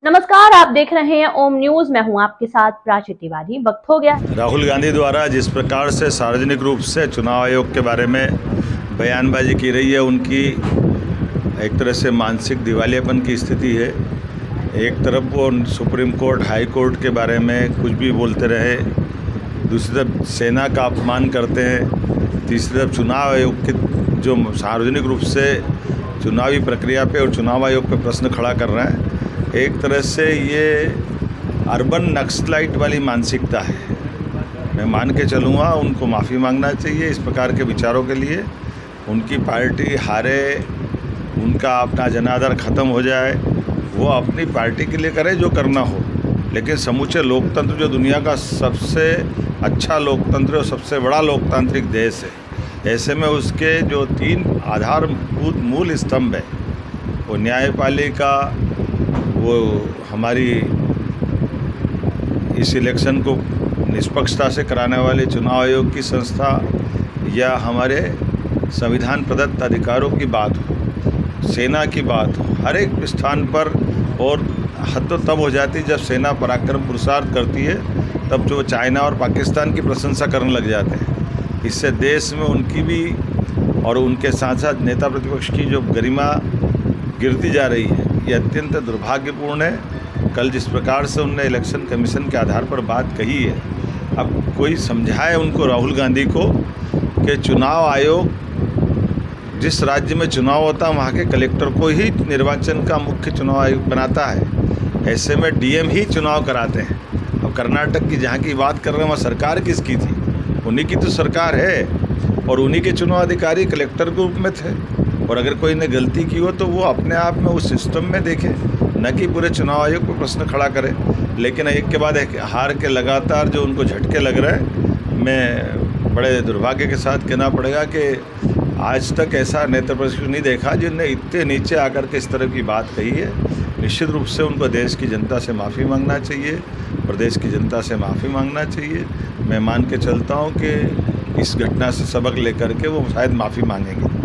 नमस्कार, आप देख रहे हैं ओम न्यूज। मैं हूं आपके साथ प्राची तिवारी। वक्त हो गया। राहुल गांधी द्वारा जिस प्रकार से सार्वजनिक रूप से चुनाव आयोग के बारे में बयानबाजी की रही है, उनकी एक तरह से मानसिक दिवालियापन की स्थिति है। एक तरफ वो सुप्रीम कोर्ट, हाई कोर्ट के बारे में कुछ भी बोलते रहे, दूसरी तरफ सेना का अपमान करते हैं, तीसरी तरफ चुनाव आयोग के जो सार्वजनिक रूप से चुनावी प्रक्रिया पे और चुनाव आयोग पे प्रश्न खड़ा कर रहे हैं। एक तरह से ये अर्बन नक्सलाइट वाली मानसिकता है। मैं मान के चलूँगा, उनको माफ़ी मांगना चाहिए इस प्रकार के विचारों के लिए। उनकी पार्टी हारे, उनका अपना जनादर ख़त्म हो जाए, वो अपनी पार्टी के लिए करे जो करना हो, लेकिन समूचे लोकतंत्र जो दुनिया का सबसे अच्छा लोकतंत्र और सबसे बड़ा लोकतांत्रिक देश है, ऐसे में उसके जो 3 आधारभूत मूल स्तंभ है, वो न्यायपालिका, वो हमारी इस इलेक्शन को निष्पक्षता से कराने वाले चुनाव आयोग की संस्था, या हमारे संविधान प्रदत्त अधिकारों की बात हो, सेना की बात हो, हर एक स्थान पर। और हद तो तब हो जाती है जब सेना पराक्रम पुरुषार्थ करती है, तब जो चाइना और पाकिस्तान की प्रशंसा करने लग जाते हैं। इससे देश में उनकी भी और उनके साथ साथ नेता प्रतिपक्ष की जो गरिमा गिरती जा रही है, ये अत्यंत दुर्भाग्यपूर्ण है। कल जिस प्रकार से उनने इलेक्शन कमीशन के आधार पर बात कही है, अब कोई समझाए उनको, राहुल गांधी को, कि चुनाव आयोग जिस राज्य में चुनाव होता है वहाँ के कलेक्टर को ही निर्वाचन का मुख्य चुनाव आयुक्त बनाता है। ऐसे में डीएम ही चुनाव कराते हैं। अब कर्नाटक की जहाँ की बात कर रहे हैं, वहाँ सरकार किसकी थी? उन्हीं की तो सरकार है, और उन्हीं के चुनाव अधिकारी कलेक्टर के रूप में थे। और अगर कोई ने गलती की हो तो वो अपने आप में उस सिस्टम में देखे, न कि पूरे चुनाव आयोग को प्रश्न खड़ा करे। लेकिन एक के बाद एक हार के लगातार जो उनको झटके लग रहे हैं, मैं बड़े दुर्भाग्य के साथ कहना पड़ेगा कि आज तक ऐसा नेता प्रतिपक्ष नहीं देखा जिनने इतने नीचे आकर के इस तरह की बात कही है। निश्चित रूप से उनको देश की जनता से माफ़ी मांगना चाहिए, प्रदेश की जनता से माफ़ी मांगना चाहिए। मैं मान के चलता हूँ कि इस घटना से सबक लेकर के वो शायद माफ़ी मांगेंगे।